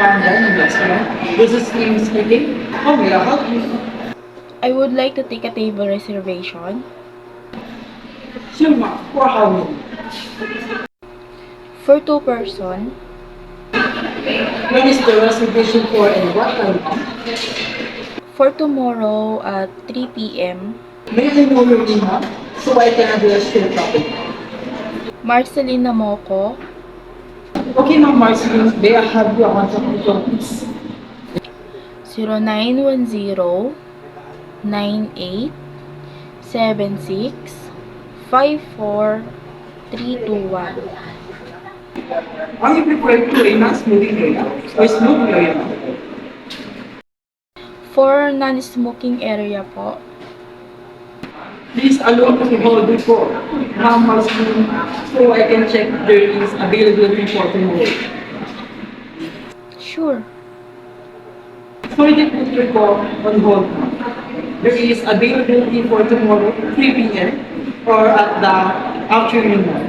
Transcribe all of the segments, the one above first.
fine dining restaurant. This is Ian speaking. How may I help you? I would like to take a table reservation Sure, ma'am. For how many? for 2 person. When is the reservation for and what time, ma'am? For tomorrow at 3 p.m. May I know your name, ma'am? So I can address your topic. Marcelina Moco, Okay, ma'am, Marceline, may I have your contact info, please? 0910 9876 54321. Are you prepared to a non-smoking area or smoking area, ma'am? For non-smoking area po. Please allow me to hold it for Ma'am Marceline so I can check there is availability for tomorrow. Sure. Sorry to put your call on hold, ma'am. There is availability for tomorrow, 3 p.m. or at the afternoon, ma'am.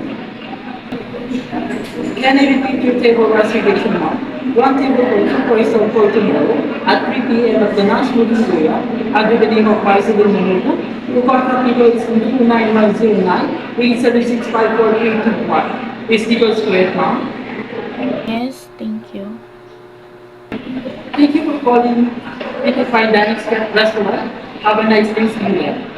Can I repeat your table reservation, ma'am? One table for 2 person for tomorrow at 3 p.m. at the non-smoking area under the name of Marceline Manuel. The contact number is 29109 8765431. Is details correct, ma'am? Yes, thank you. Thank you for calling Fine Dining Restaurant. Have a nice day, see you there.